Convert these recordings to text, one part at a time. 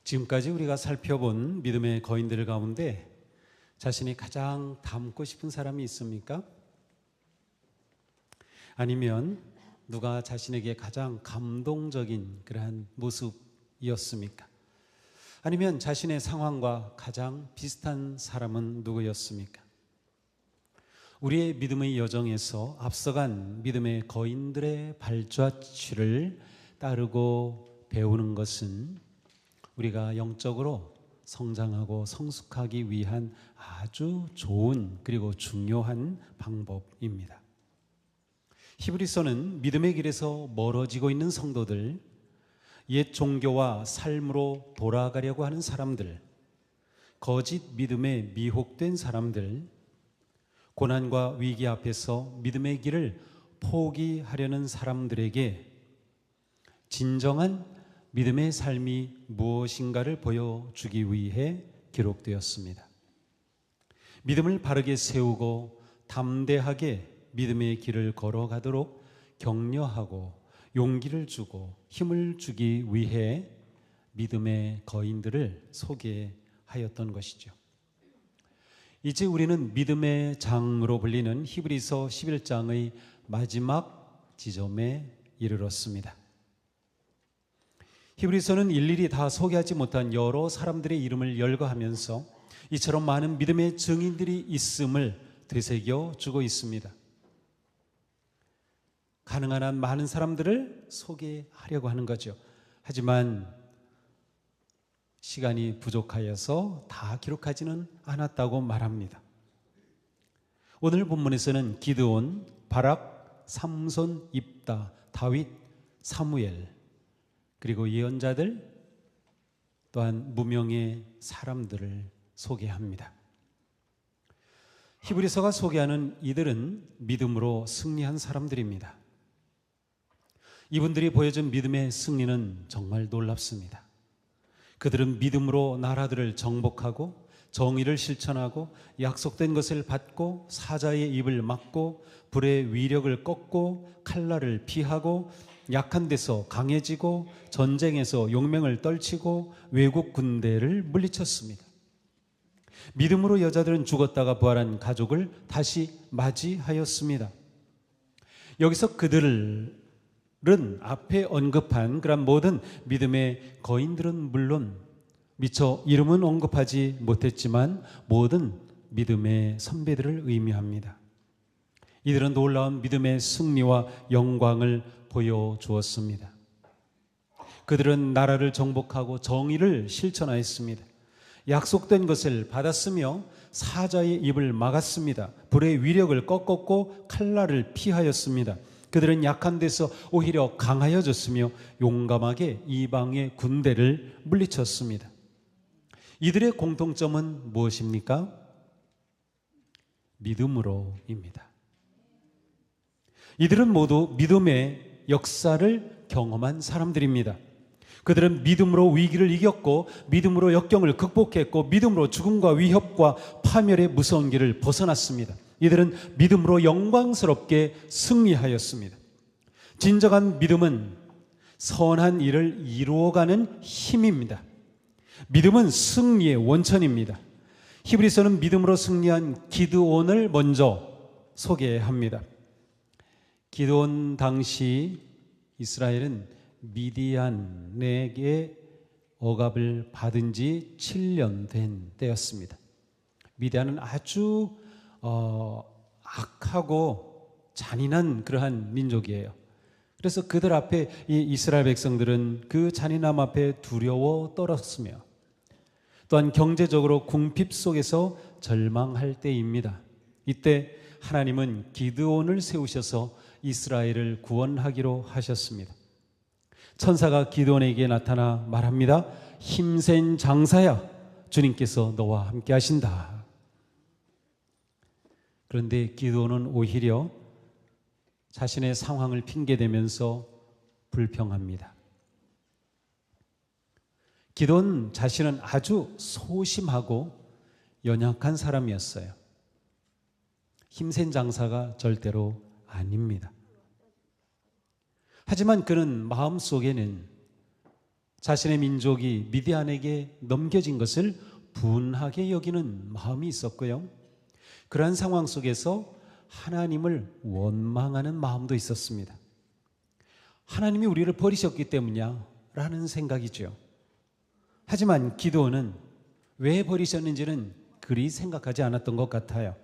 지금까지 우리가 살펴본 믿음의 거인들 가운데 자신이 가장 닮고 싶은 사람이 있습니까? 아니면 누가 자신에게 가장 감동적인 그러한 모습이었습니까? 아니면 자신의 상황과 가장 비슷한 사람은 누구였습니까? 우리의 믿음의 여정에서 앞서간 믿음의 거인들의 발자취를 따르고 배우는 것은 우리가 영적으로 성장하고 성숙하기 위한 아주 좋은 그리고 중요한 방법입니다. 히브리서는 믿음의 길에서 멀어지고 있는 성도들, 옛 종교와 삶으로 돌아가려고 하는 사람들, 거짓 믿음에 미혹된 사람들, 고난과 위기 앞에서 믿음의 길을 포기하려는 사람들에게 진정한 믿음의 삶이 무엇인가를 보여주기 위해 기록되었습니다. 믿음을 바르게 세우고 담대하게 믿음의 길을 걸어가도록 격려하고 용기를 주고 힘을 주기 위해 믿음의 거인들을 소개하였던 것이죠. 이제 우리는 믿음의 장으로 불리는 히브리서 11장의 마지막 지점에 이르렀습니다. 히브리서는 일일이 다 소개하지 못한 여러 사람들의 이름을 열거하면서 이처럼 많은 믿음의 증인들이 있음을 되새겨 주고 있습니다. 가능한 한 많은 사람들을 소개하려고 하는 거죠. 하지만 시간이 부족하여서 다 기록하지는 않았다고 말합니다. 오늘 본문에서는 기드온, 바락, 삼손, 입다, 다윗, 사무엘, 그리고 예언자들 또한 무명의 사람들을 소개합니다. 히브리서가 소개하는 이들은 믿음으로 승리한 사람들입니다. 이분들이 보여준 믿음의 승리는 정말 놀랍습니다. 그들은 믿음으로 나라들을 정복하고 정의를 실천하고 약속된 것을 받고 사자의 입을 막고 불의 위력을 꺾고 칼날을 피하고 약한 데서 강해지고 전쟁에서 용맹을 떨치고 외국 군대를 물리쳤습니다. 믿음으로 여자들은 죽었다가 부활한 가족을 다시 맞이하였습니다. 여기서 그들은 앞에 언급한 그런 모든 믿음의 거인들은 물론 미처 이름은 언급하지 못했지만 모든 믿음의 선배들을 의미합니다. 이들은 놀라운 믿음의 승리와 영광을 보여주었습니다. 그들은 나라를 정복하고 정의를 실천하였습니다. 약속된 것을 받았으며 사자의 입을 막았습니다. 불의 위력을 꺾었고 칼날을 피하였습니다. 그들은 약한 데서 오히려 강하여졌으며 용감하게 이방의 군대를 물리쳤습니다. 이들의 공통점은 무엇입니까? 믿음으로입니다. 이들은 모두 믿음의 역사를 경험한 사람들입니다. 그들은 믿음으로 위기를 이겼고 믿음으로 역경을 극복했고 믿음으로 죽음과 위협과 파멸의 무서운 길을 벗어났습니다. 이들은 믿음으로 영광스럽게 승리하였습니다. 진정한 믿음은 선한 일을 이루어가는 힘입니다. 믿음은 승리의 원천입니다. 히브리서는 믿음으로 승리한 기드온을 먼저 소개합니다. 기드온 당시 이스라엘은 미디안에게 억압을 받은 지 7년 된 때였습니다. 미디안은 아주 악하고 잔인한 그러한 민족이에요. 그래서 그들 앞에 이 이스라엘 백성들은 그 잔인함 앞에 두려워 떨었으며 또한 경제적으로 궁핍 속에서 절망할 때입니다. 이때 하나님은 기드온을 세우셔서 이스라엘을 구원하기로 하셨습니다. 천사가 기드온에게 나타나 말합니다. 힘센 장사야, 주님께서 너와 함께 하신다. 그런데 기드온은 오히려 자신의 상황을 핑계대면서 불평합니다. 기드온 자신은 아주 소심하고 연약한 사람이었어요. 힘센 장사가 절대로 아닙니다. 하지만 그는 마음속에는 자신의 민족이 미디안에게 넘겨진 것을 분하게 여기는 마음이 있었고요. 그러한 상황 속에서 하나님을 원망하는 마음도 있었습니다. 하나님이 우리를 버리셨기 때문이야 라는 생각이죠. 하지만 기드온은 왜 버리셨는지는 그리 생각하지 않았던 것 같아요.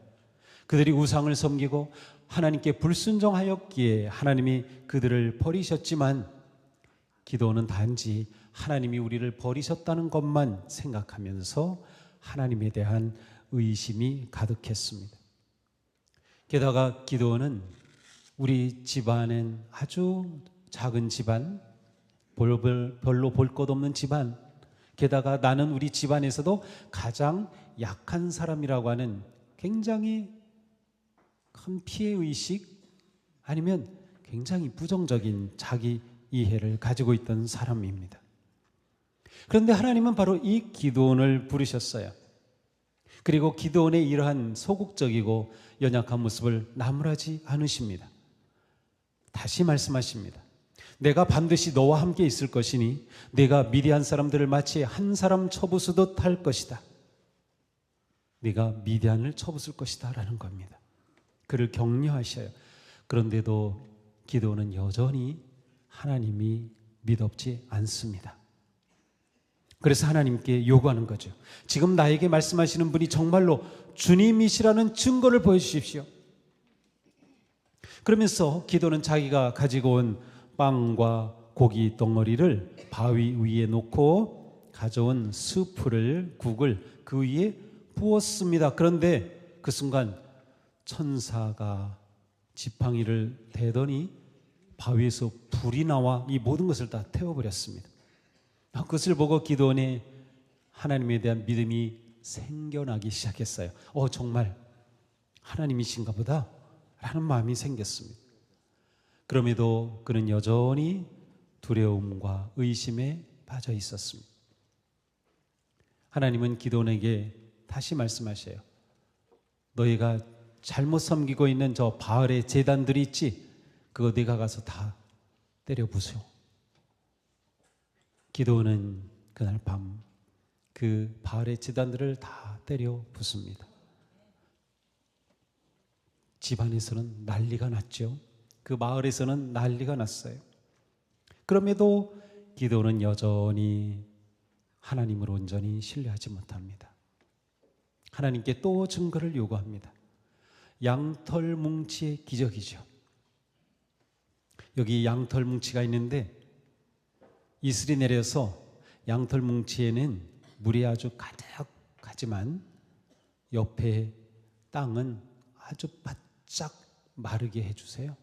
그들이 우상을 섬기고 하나님께 불순종하였기에 하나님이 그들을 버리셨지만 기드온은 단지 하나님이 우리를 버리셨다는 것만 생각하면서 하나님에 대한 의심이 가득했습니다. 게다가 기드온은 우리 집안은 아주 작은 집안, 별로 볼 것 없는 집안, 게다가 나는 우리 집안에서도 가장 약한 사람이라고 하는 굉장히 큰 피해의식 아니면 굉장히 부정적인 자기 이해를 가지고 있던 사람입니다. 그런데 하나님은 바로 이 기드온을 부르셨어요. 그리고 기드온의 이러한 소극적이고 연약한 모습을 나무라지 않으십니다. 다시 말씀하십니다. 내가 반드시 너와 함께 있을 것이니 내가 미디안 사람들을 마치 한 사람 쳐부수듯 할 것이다. 네가 미디안을 쳐부술 것이다 라는 겁니다. 그를 격려하셔요. 그런데도 기드온은 여전히 하나님이 믿op지 않습니다. 그래서 하나님께 요구하는 거죠. 지금 나에게 말씀하시는 분이 정말로 주님이시라는 증거를 보여주십시오. 그러면서 기도는 자기가 가지고 온 빵과 고기 덩어리를 바위 위에 놓고 가져온 국을 그 위에 부었습니다. 그런데 그 순간 천사가 지팡이를 대더니 바위에서 불이 나와 이 모든 것을 다 태워버렸습니다. 그것을 보고 기드온의 하나님에 대한 믿음이 생겨나기 시작했어요. 정말 하나님이신가 보다 라는 마음이 생겼습니다. 그럼에도 그는 여전히 두려움과 의심에 빠져 있었습니다. 하나님은 기드온에게 다시 말씀하셔요. 너희가 잘못 섬기고 있는 저 바알의 제단들이 있지? 그거 네가 가서 다 때려 부숴. 기드온은 그날 밤 그 바알의 제단들을 다 때려 부숩니다. 집안에서는 난리가 났죠. 그 마을에서는 난리가 났어요. 그럼에도 기드온은 여전히 하나님을 온전히 신뢰하지 못합니다. 하나님께 또 증거를 요구합니다. 양털 뭉치의 기적이죠. 여기 양털 뭉치가 있는데 이슬이 내려서 양털 뭉치에는 물이 아주 가득하지만 옆에 땅은 아주 바짝 마르게 해주세요.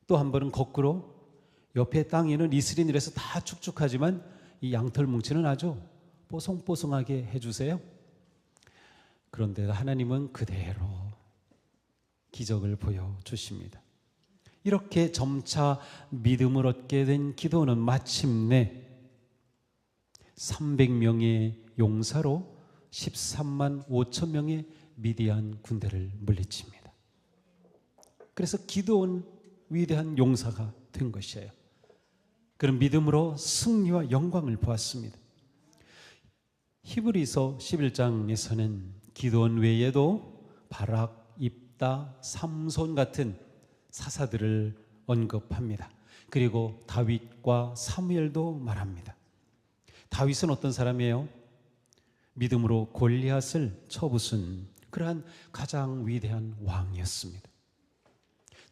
또 한 번은 거꾸로 옆에 땅에는 이슬이 내려서 다 축축하지만 이 양털 뭉치는 아주 뽀송뽀송하게 해주세요. 그런데 하나님은 그대로 기적을 보여주십니다. 이렇게 점차 믿음을 얻게 된 기드온은 마침내 300명의 용사로 13만 5천 명의 미디안 군대를 물리칩니다. 그래서 기드온 위대한 용사가 된 것이에요. 그런 믿음으로 승리와 영광을 보았습니다. 히브리서 11장에서는 기드온 외에도 바락, 입다, 삼손 같은 사사들을 언급합니다. 그리고 다윗과 사무엘도 말합니다. 다윗은 어떤 사람이에요? 믿음으로 골리앗을 쳐부순 그러한 가장 위대한 왕이었습니다.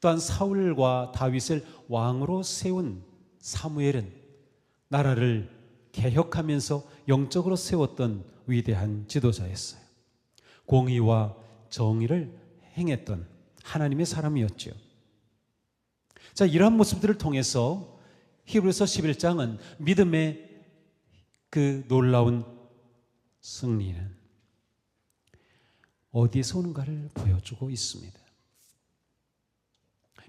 또한 사울과 다윗을 왕으로 세운 사무엘은 나라를 개혁하면서 영적으로 세웠던 위대한 지도자였어요. 공의와 정의를 행했던 하나님의 사람이었죠. 자, 이러한 모습들을 통해서 히브리서 11장은 믿음의 그 놀라운 승리는 어디에서 오는가를 보여주고 있습니다.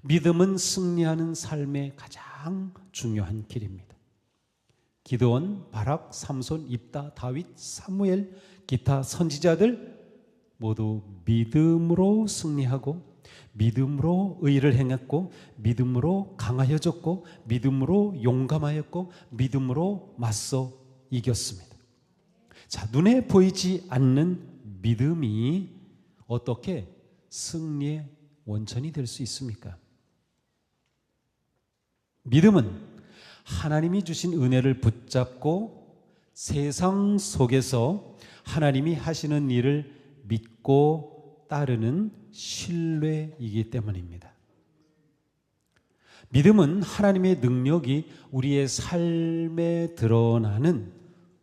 믿음은 승리하는 삶의 가장 중요한 길입니다. 기드온, 바락, 삼손, 입다, 다윗, 사무엘, 기타 선지자들 모두 믿음으로 승리하고 믿음으로 의를 행했고 믿음으로 강하여졌고 믿음으로 용감하였고 믿음으로 맞서 이겼습니다. 자, 눈에 보이지 않는 믿음이 어떻게 승리의 원천이 될 수 있습니까? 믿음은 하나님이 주신 은혜를 붙잡고 세상 속에서 하나님이 하시는 일을 믿고 따르는 신뢰이기 때문입니다. 믿음은 하나님의 능력이 우리의 삶에 드러나는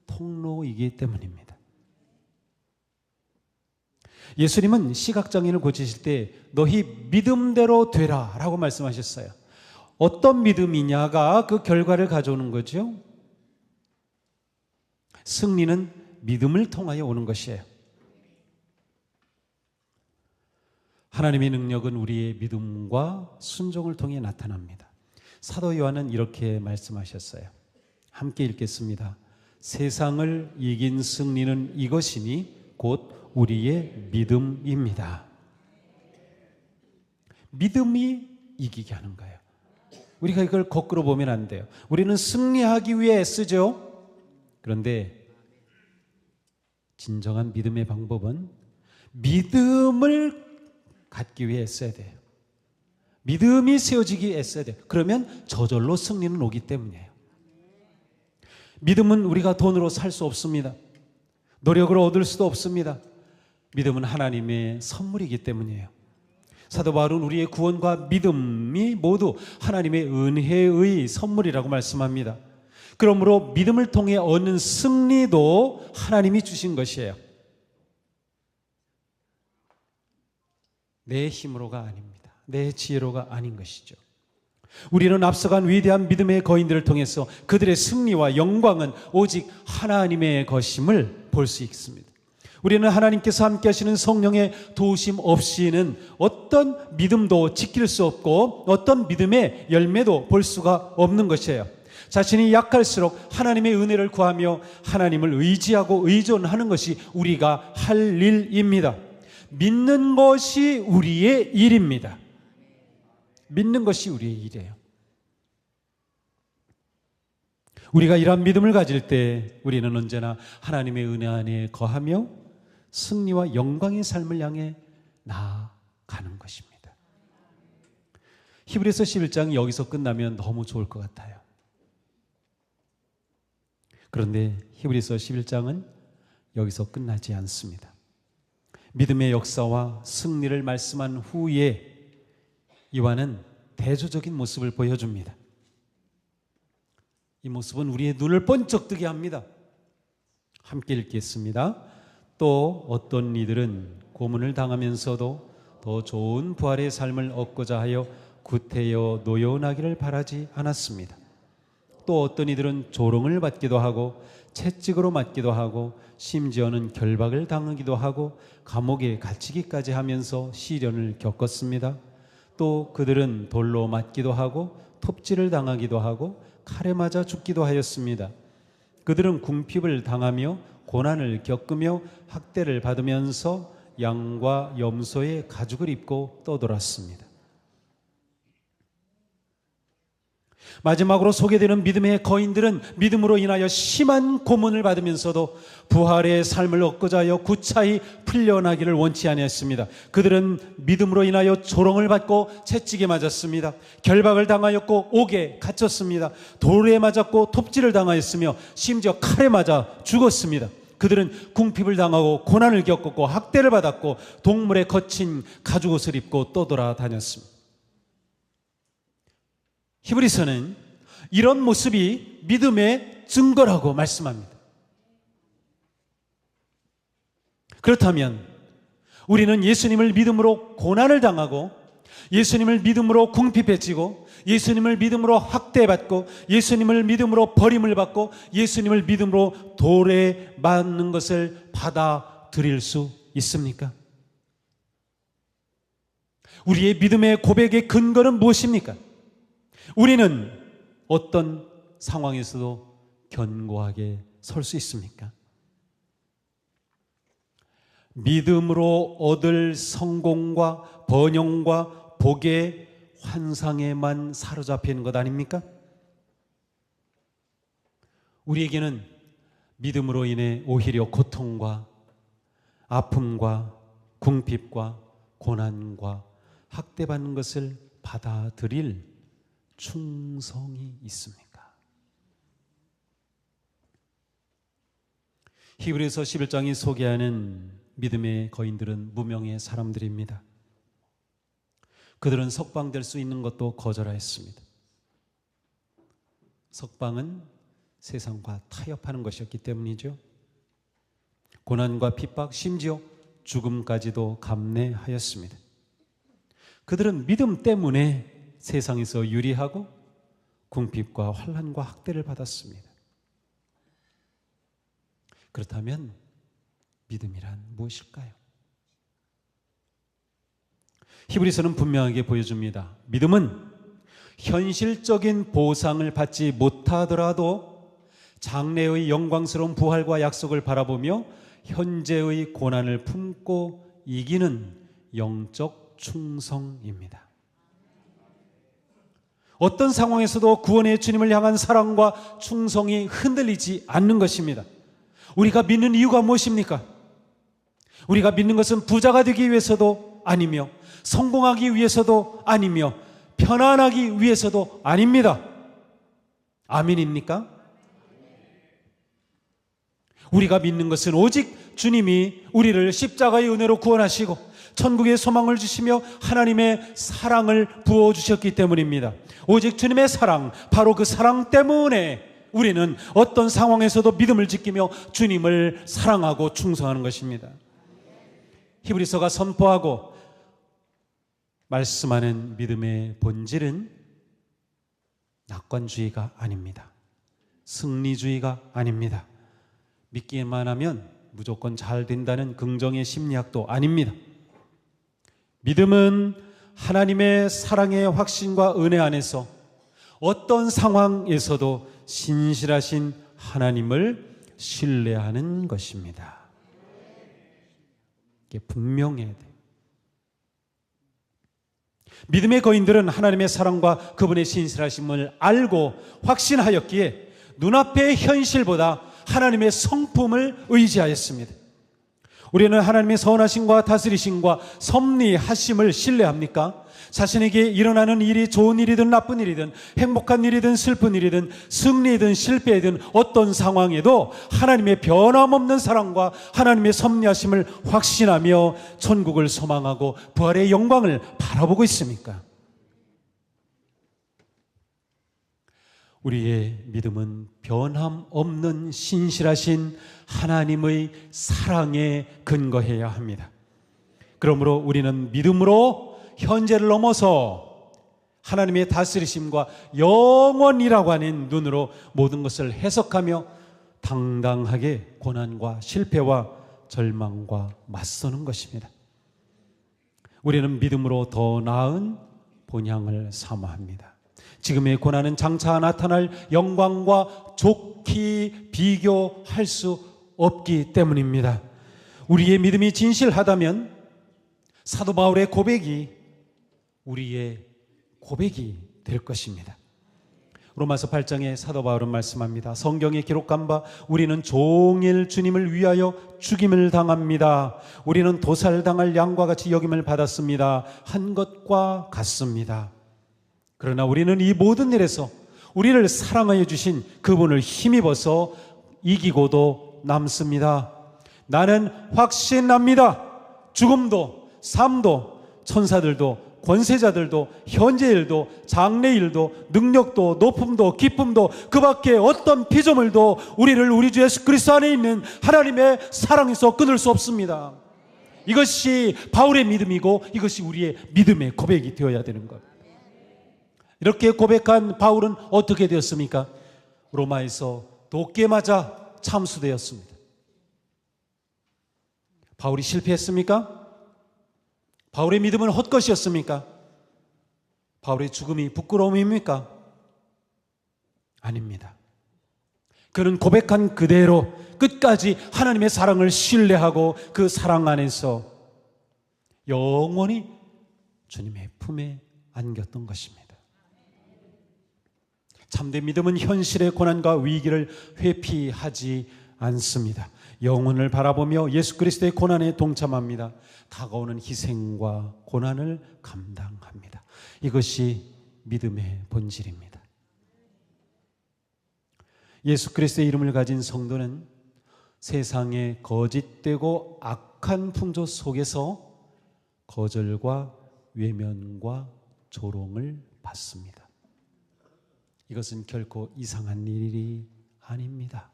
통로이기 때문입니다. 예수님은 시각장애인을 고치실 때 너희 믿음대로 되라 라고 말씀하셨어요. 어떤 믿음이냐가 그 결과를 가져오는 거죠. 승리는 믿음을 통하여 오는 것이에요. 하나님의 능력은 우리의 믿음과 순종을 통해 나타납니다. 사도 요한은 이렇게 말씀하셨어요. 함께 읽겠습니다. 세상을 이긴 승리는 이것이니 곧 우리의 믿음입니다. 믿음이 이기게 하는 거예요. 우리가 이걸 거꾸로 보면 안 돼요. 우리는 승리하기 위해 애쓰죠. 그런데 진정한 믿음의 방법은 믿음을 갖기 위해 애써야 돼요. 믿음이 세워지기 위해 애써야 돼요. 그러면 저절로 승리는 오기 때문이에요. 믿음은 우리가 돈으로 살 수 없습니다. 노력으로 얻을 수도 없습니다. 믿음은 하나님의 선물이기 때문이에요. 사도 바울은 우리의 구원과 믿음이 모두 하나님의 은혜의 선물이라고 말씀합니다. 그러므로 믿음을 통해 얻는 승리도 하나님이 주신 것이에요. 내 힘으로가 아닙니다. 내 지혜로가 아닌 것이죠. 우리는 앞서간 위대한 믿음의 거인들을 통해서 그들의 승리와 영광은 오직 하나님의 것임을 볼 수 있습니다. 우리는 하나님께서 함께 하시는 성령의 도우심 없이는 어떤 믿음도 지킬 수 없고 어떤 믿음의 열매도 볼 수가 없는 것이에요. 자신이 약할수록 하나님의 은혜를 구하며 하나님을 의지하고 의존하는 것이 우리가 할 일입니다. 믿는 것이 우리의 일입니다. 믿는 것이 우리의 일이에요. 우리가 이러한 믿음을 가질 때 우리는 언제나 하나님의 은혜 안에 거하며 승리와 영광의 삶을 향해 나아가는 것입니다. 히브리서 11장이 여기서 끝나면 너무 좋을 것 같아요. 그런데 히브리서 11장은 여기서 끝나지 않습니다. 믿음의 역사와 승리를 말씀한 후에 요한은 대조적인 모습을 보여줍니다. 이 모습은 우리의 눈을 번쩍 뜨게 합니다. 함께 읽겠습니다. 또 어떤 이들은 고문을 당하면서도 더 좋은 부활의 삶을 얻고자 하여 구태여 노여나기를 바라지 않았습니다. 또 어떤 이들은 조롱을 받기도 하고 채찍으로 맞기도 하고 심지어는 결박을 당하기도 하고 감옥에 갇히기까지 하면서 시련을 겪었습니다. 또 그들은 돌로 맞기도 하고 톱질을 당하기도 하고 칼에 맞아 죽기도 하였습니다. 그들은 궁핍을 당하며 고난을 겪으며 학대를 받으면서 양과 염소의 가죽을 입고 떠돌았습니다. 마지막으로 소개되는 믿음의 거인들은 믿음으로 인하여 심한 고문을 받으면서도 부활의 삶을 얻고자 하여 구차히 풀려나기를 원치 아니했습니다. 그들은 믿음으로 인하여 조롱을 받고 채찍에 맞았습니다. 결박을 당하였고 옥에 갇혔습니다. 돌에 맞았고 톱질을 당하였으며 심지어 칼에 맞아 죽었습니다. 그들은 궁핍을 당하고 고난을 겪었고 학대를 받았고 동물의 거친 가죽옷을 입고 떠돌아다녔습니다. 히브리서는 이런 모습이 믿음의 증거라고 말씀합니다. 그렇다면 우리는 예수님을 믿음으로 고난을 당하고 예수님을 믿음으로 궁핍해지고 예수님을 믿음으로 학대받고 예수님을 믿음으로 버림을 받고 예수님을 믿음으로 돌에 맞는 것을 받아들일 수 있습니까? 우리의 믿음의 고백의 근거는 무엇입니까? 우리는 어떤 상황에서도 견고하게 설 수 있습니까? 믿음으로 얻을 성공과 번영과 복의 환상에만 사로잡혀 있는 것 아닙니까? 우리에게는 믿음으로 인해 오히려 고통과 아픔과 궁핍과 고난과 학대받는 것을 받아들일 충성이 있습니까? 히브리서 11장이 소개하는 믿음의 거인들은 무명의 사람들입니다. 그들은 석방될 수 있는 것도 거절하였습니다. 석방은 세상과 타협하는 것이었기 때문이죠. 고난과 핍박, 심지어 죽음까지도 감내하였습니다. 그들은 믿음 때문에 세상에서 유리하고 궁핍과 환난과 학대를 받았습니다. 그렇다면 믿음이란 무엇일까요? 히브리서는 분명하게 보여줍니다. 믿음은 현실적인 보상을 받지 못하더라도 장래의 영광스러운 부활과 약속을 바라보며 현재의 고난을 품고 이기는 영적 충성입니다. 어떤 상황에서도 구원의 주님을 향한 사랑과 충성이 흔들리지 않는 것입니다. 우리가 믿는 이유가 무엇입니까? 우리가 믿는 것은 부자가 되기 위해서도 아니며 성공하기 위해서도 아니며 편안하기 위해서도 아닙니다. 아멘입니까? 우리가 믿는 것은 오직 주님이 우리를 십자가의 은혜로 구원하시고 천국의 소망을 주시며 하나님의 사랑을 부어주셨기 때문입니다. 오직 주님의 사랑, 바로 그 사랑 때문에 우리는 어떤 상황에서도 믿음을 지키며 주님을 사랑하고 충성하는 것입니다. 히브리서가 선포하고 말씀하는 믿음의 본질은 낙관주의가 아닙니다. 승리주의가 아닙니다. 믿기만 하면 무조건 잘 된다는 긍정의 심리학도 아닙니다. 믿음은 하나님의 사랑의 확신과 은혜 안에서 어떤 상황에서도 신실하신 하나님을 신뢰하는 것입니다. 이게 분명해야 돼요. 믿음의 거인들은 하나님의 사랑과 그분의 신실하심을 알고 확신하였기에 눈앞의 현실보다 하나님의 성품을 의지하였습니다. 우리는 하나님의 선하심과 다스리심과 섭리하심을 신뢰합니까? 자신에게 일어나는 일이 좋은 일이든 나쁜 일이든 행복한 일이든 슬픈 일이든 승리든 실패든 어떤 상황에도 하나님의 변함없는 사랑과 하나님의 섭리하심을 확신하며 천국을 소망하고 부활의 영광을 바라보고 있습니까? 우리의 믿음은 변함없는 신실하신 하나님의 사랑에 근거해야 합니다. 그러므로 우리는 믿음으로 현재를 넘어서 하나님의 다스리심과 영원이라고 하는 눈으로 모든 것을 해석하며 당당하게 고난과 실패와 절망과 맞서는 것입니다. 우리는 믿음으로 더 나은 본향을 사모합니다. 지금의 고난은 장차 나타날 영광과 좋게 비교할 수 없기 때문입니다. 우리의 믿음이 진실하다면 사도 바울의 고백이 우리의 고백이 될 것입니다. 로마서 8장에 사도 바울은 말씀합니다. 성경에 기록한 바 우리는 종일 주님을 위하여 죽임을 당합니다. 우리는 도살당할 양과 같이 여김을 받았습니다. 한 것과 같습니다. 그러나 우리는 이 모든 일에서 우리를 사랑하여 주신 그분을 힘입어서 이기고도 남습니다. 나는 확신합니다. 죽음도 삶도 천사들도 권세자들도 현재일도 장래일도 능력도 높음도 기쁨도 그 밖에 어떤 피조물도 우리를 우리 주 예수 그리스도 안에 있는 하나님의 사랑에서 끊을 수 없습니다. 이것이 바울의 믿음이고 이것이 우리의 믿음의 고백이 되어야 되는 것. 이렇게 고백한 바울은 어떻게 되었습니까? 로마에서 도끼에 맞아 참수되었습니다. 바울이 실패했습니까? 바울의 믿음은 헛것이었습니까? 바울의 죽음이 부끄러움입니까? 아닙니다. 그는 고백한 그대로 끝까지 하나님의 사랑을 신뢰하고 그 사랑 안에서 영원히 주님의 품에 안겼던 것입니다. 참된 믿음은 현실의 고난과 위기를 회피하지 않습니다. 영혼을 바라보며 예수 그리스도의 고난에 동참합니다. 다가오는 희생과 고난을 감당합니다. 이것이 믿음의 본질입니다. 예수 그리스도의 이름을 가진 성도는 세상의 거짓되고 악한 풍조 속에서 거절과 외면과 조롱을 받습니다. 이것은 결코 이상한 일이 아닙니다.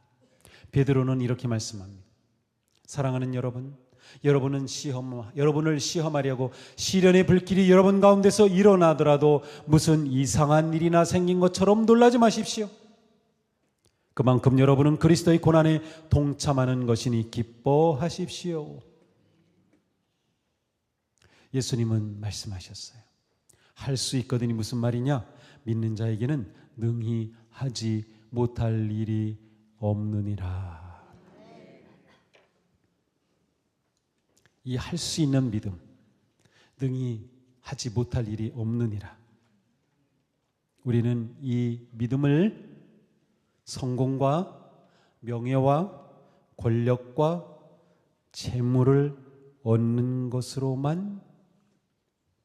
베드로는 이렇게 말씀합니다. 사랑하는 여러분, 여러분을 시험하려고 시련의 불길이 여러분 가운데서 일어나더라도 무슨 이상한 일이나 생긴 것처럼 놀라지 마십시오. 그만큼 여러분은 그리스도의 고난에 동참하는 것이니 기뻐하십시오. 예수님은 말씀하셨어요. 할 수 있거든이 무슨 말이냐? 믿는 자에게는 능히 하지 못할 일이 없느니라. 이 할 수 있는 믿음, 능히 하지 못할 일이 없느니라. 우리는 이 믿음을 성공과 명예와 권력과 재물을 얻는 것으로만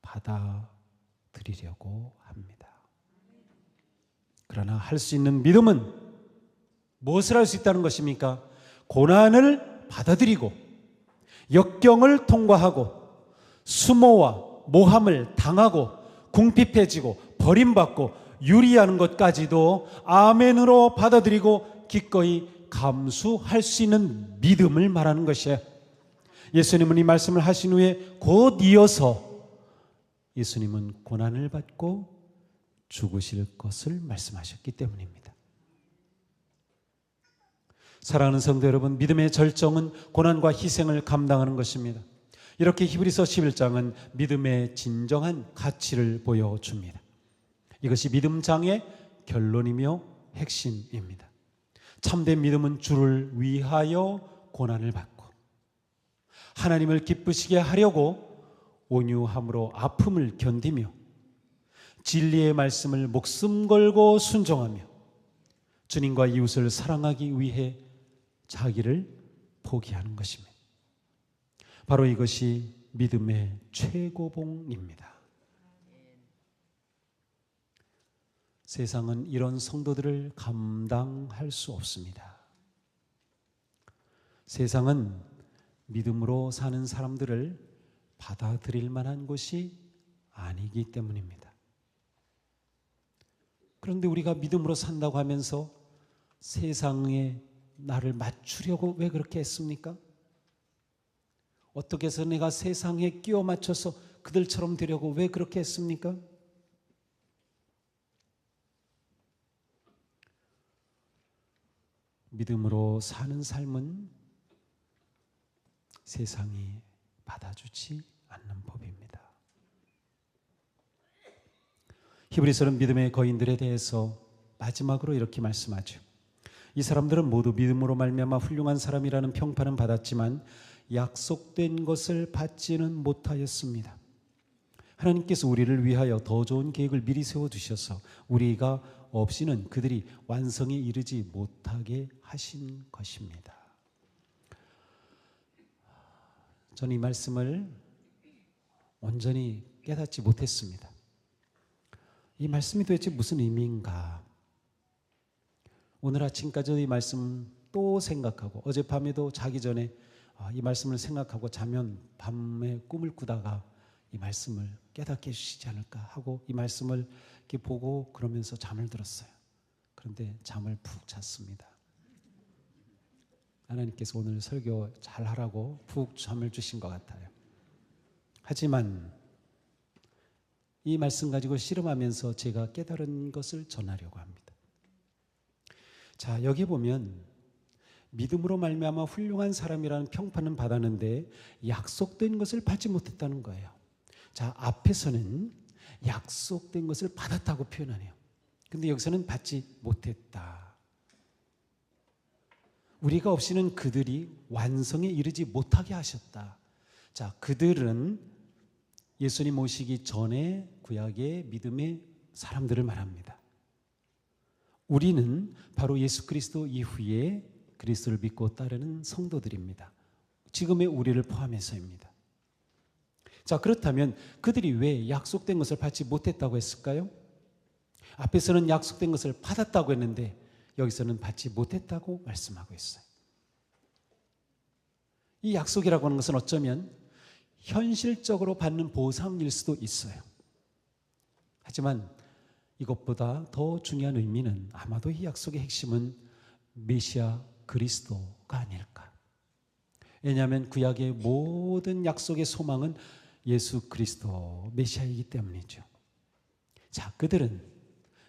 받아들이려고 합니다. 그러나 할 수 있는 믿음은 무엇을 할 수 있다는 것입니까? 고난을 받아들이고 역경을 통과하고 수모와 모함을 당하고 궁핍해지고 버림받고 유리하는 것까지도 아멘으로 받아들이고 기꺼이 감수할 수 있는 믿음을 말하는 것이에요. 예수님은 이 말씀을 하신 후에 곧 이어서 예수님은 고난을 받고 죽으실 것을 말씀하셨기 때문입니다. 사랑하는 성도 여러분, 믿음의 절정은 고난과 희생을 감당하는 것입니다. 이렇게 히브리서 11장은 믿음의 진정한 가치를 보여줍니다. 이것이 믿음장의 결론이며 핵심입니다. 참된 믿음은 주를 위하여 고난을 받고 하나님을 기쁘시게 하려고 온유함으로 아픔을 견디며 진리의 말씀을 목숨 걸고 순종하며 주님과 이웃을 사랑하기 위해 자기를 포기하는 것입니다. 바로 이것이 믿음의 최고봉입니다. 세상은 이런 성도들을 감당할 수 없습니다. 세상은 믿음으로 사는 사람들을 받아들일 만한 곳이 아니기 때문입니다. 그런데 우리가 믿음으로 산다고 하면서 세상에 나를 맞추려고 왜 그렇게 했습니까? 어떻게 해서 내가 세상에 끼워 맞춰서 그들처럼 되려고 왜 그렇게 했습니까? 믿음으로 사는 삶은 세상이 받아주지 않는 법입니다. 히브리서는 믿음의 거인들에 대해서 마지막으로 이렇게 말씀하죠. 이 사람들은 모두 믿음으로 말미암아 훌륭한 사람이라는 평판은 받았지만 약속된 것을 받지는 못하였습니다. 하나님께서 우리를 위하여 더 좋은 계획을 미리 세워두셔서 우리가 없이는 그들이 완성에 이르지 못하게 하신 것입니다. 저는 이 말씀을 온전히 깨닫지 못했습니다. 이 말씀이 도대체 무슨 의미인가? 오늘 아침까지 이 말씀 또 생각하고 어젯밤에도 자기 전에 이 말씀을 생각하고 자면 밤에 꿈을 꾸다가 이 말씀을 깨닫게 해주시지 않을까 하고 이 말씀을 이렇게 보고 그러면서 잠을 들었어요. 그런데 잠을 푹 잤습니다. 하나님께서 오늘 설교 잘 하라고 푹 잠을 주신 것 같아요. 하지만 이 말씀 가지고 씨름하면서 제가 깨달은 것을 전하려고 합니다. 자, 여기 보면 믿음으로 말미암아 훌륭한 사람이라는 평판은 받았는데 약속된 것을 받지 못했다는 거예요. 자, 앞에서는 약속된 것을 받았다고 표현하네요. 근데 여기서는 받지 못했다. 우리가 없이는 그들이 완성에 이르지 못하게 하셨다. 자, 그들은 예수님 오시기 전에 구약의 믿음의 사람들을 말합니다. 우리는 바로 예수 그리스도 이후에 그리스도를 믿고 따르는 성도들입니다. 지금의 우리를 포함해서입니다. 자, 그렇다면 그들이 왜 약속된 것을 받지 못했다고 했을까요? 앞에서는 약속된 것을 받았다고 했는데 여기서는 받지 못했다고 말씀하고 있어요. 이 약속이라고 하는 것은 어쩌면 현실적으로 받는 보상일 수도 있어요. 하지만 이것보다 더 중요한 의미는 아마도 이 약속의 핵심은 메시아 그리스도가 아닐까. 왜냐하면 구약의 모든 약속의 소망은 예수 그리스도 메시아이기 때문이죠. 자, 그들은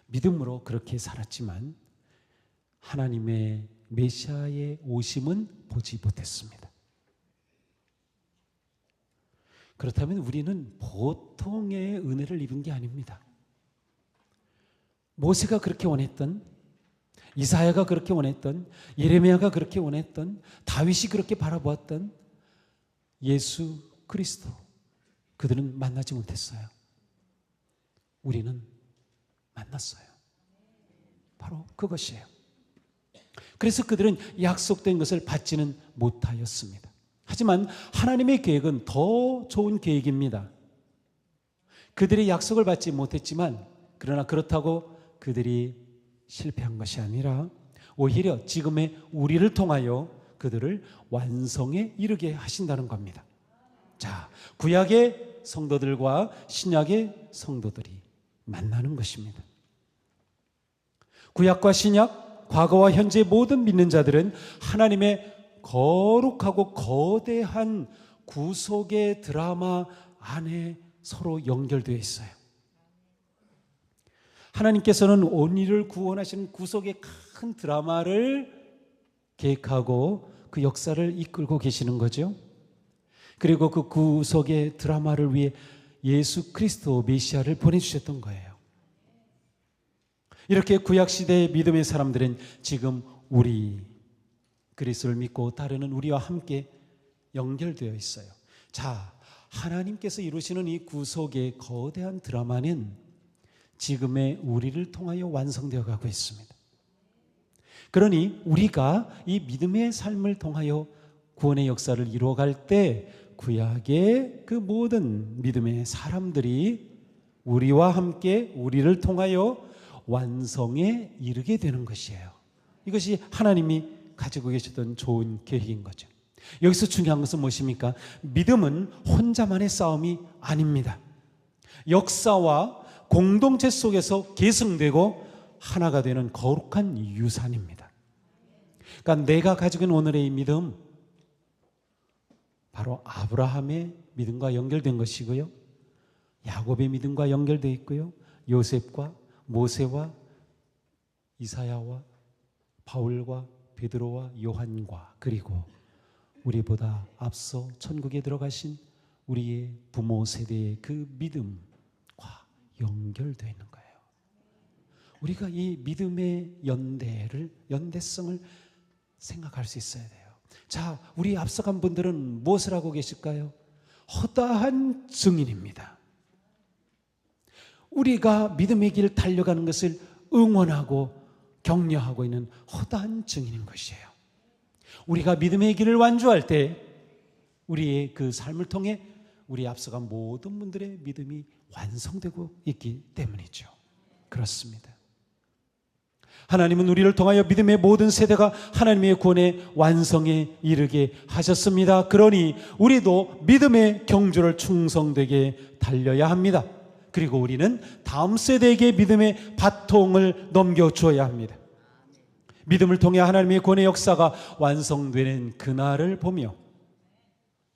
믿음으로 그렇게 살았지만 하나님의 메시아의 오심은 보지 못했습니다. 그렇다면 우리는 보통의 은혜를 입은 게 아닙니다. 모세가 그렇게 원했던, 이사야가 그렇게 원했던, 예레미야가 그렇게 원했던, 다윗이 그렇게 바라보았던 예수 그리스도, 그들은 만나지 못했어요. 우리는 만났어요. 바로 그것이에요. 그래서 그들은 약속된 것을 받지는 못하였습니다. 하지만 하나님의 계획은 더 좋은 계획입니다. 그들이 약속을 받지 못했지만, 그러나 그렇다고 그들이 실패한 것이 아니라 오히려 지금의 우리를 통하여 그들을 완성에 이르게 하신다는 겁니다. 자, 구약의 성도들과 신약의 성도들이 만나는 것입니다. 구약과 신약, 과거와 현재 모든 믿는 자들은 하나님의 거룩하고 거대한 구속의 드라마 안에 서로 연결되어 있어요. 하나님께서는 온 인류를 구원하시는 구속의 큰 드라마를 계획하고 그 역사를 이끌고 계시는 거죠. 그리고 그 구속의 드라마를 위해 예수 그리스도 메시아를 보내주셨던 거예요. 이렇게 구약시대의 믿음의 사람들은 지금 우리 그리스도를 믿고 따르는 우리와 함께 연결되어 있어요. 자, 하나님께서 이루시는 이 구속의 거대한 드라마는 지금의 우리를 통하여 완성되어 가고 있습니다. 그러니 우리가 이 믿음의 삶을 통하여 구원의 역사를 이루어갈 때 구약의 그 모든 믿음의 사람들이 우리와 함께 우리를 통하여 완성에 이르게 되는 것이에요. 이것이 하나님이 가지고 계셨던 좋은 계획인 거죠. 여기서 중요한 것은 무엇입니까? 믿음은 혼자만의 싸움이 아닙니다. 역사와 공동체 속에서 계승되고 하나가 되는 거룩한 유산입니다. 그러니까 내가 가지고 있는 오늘의 이 믿음, 바로 아브라함의 믿음과 연결된 것이고요, 야곱의 믿음과 연결되어 있고요, 요셉과 모세와 이사야와 바울과 베드로와 요한과, 그리고 우리보다 앞서 천국에 들어가신 우리의 부모 세대의 그 믿음과 연결되어 있는 거예요. 우리가 이 믿음의 연대성을 생각할 수 있어야 돼요. 자, 우리 앞서간 분들은 무엇을 하고 계실까요? 허다한 증인입니다. 우리가 믿음의 길 달려가는 것을 응원하고 격려하고 있는 허다한 증인인 것이에요. 우리가 믿음의 길을 완주할 때 우리의 그 삶을 통해 우리 앞서간 모든 분들의 믿음이 완성되고 있기 때문이죠. 그렇습니다. 하나님은 우리를 통하여 믿음의 모든 세대가 하나님의 구원의 완성에 이르게 하셨습니다. 그러니 우리도 믿음의 경주를 충성되게 달려야 합니다. 그리고 우리는 다음 세대에게 믿음의 바통을 넘겨주어야 합니다. 믿음을 통해 하나님의 구원의 역사가 완성되는 그날을 보며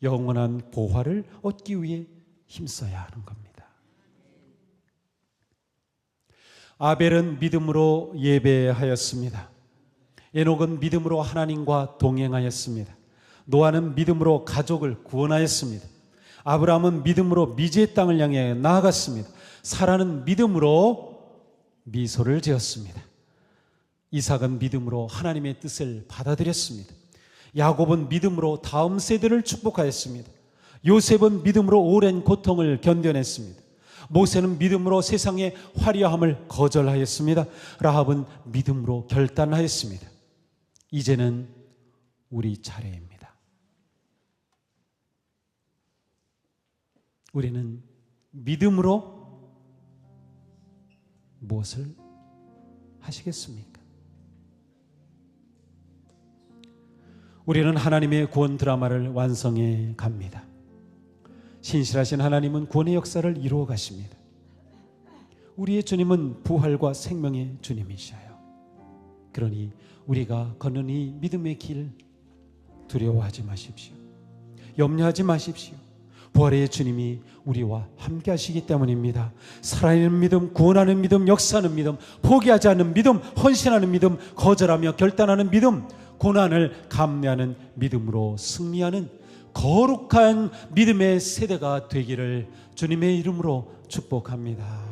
영원한 보화를 얻기 위해 힘써야 하는 겁니다. 아벨은 믿음으로 예배하였습니다. 에녹은 믿음으로 하나님과 동행하였습니다. 노아는 믿음으로 가족을 구원하였습니다. 아브라함은 믿음으로 미지의 땅을 향해 나아갔습니다. 사라는 믿음으로 미소를 지었습니다. 이삭은 믿음으로 하나님의 뜻을 받아들였습니다. 야곱은 믿음으로 다음 세대를 축복하였습니다. 요셉은 믿음으로 오랜 고통을 견뎌냈습니다. 모세는 믿음으로 세상의 화려함을 거절하였습니다. 라합은 믿음으로 결단하였습니다. 이제는 우리 차례입니다. 우리는 믿음으로 무엇을 하시겠습니까? 우리는 하나님의 구원 드라마를 완성해 갑니다. 신실하신 하나님은 구원의 역사를 이루어 가십니다. 우리의 주님은 부활과 생명의 주님이셔요. 그러니 우리가 걷는 이 믿음의 길 두려워하지 마십시오. 염려하지 마십시오. 부활의 주님이 우리와 함께 하시기 때문입니다. 살아있는 믿음, 구원하는 믿음, 역사하는 믿음, 포기하지 않는 믿음, 헌신하는 믿음, 거절하며 결단하는 믿음, 고난을 감내하는 믿음으로 승리하는 거룩한 믿음의 세대가 되기를 주님의 이름으로 축복합니다.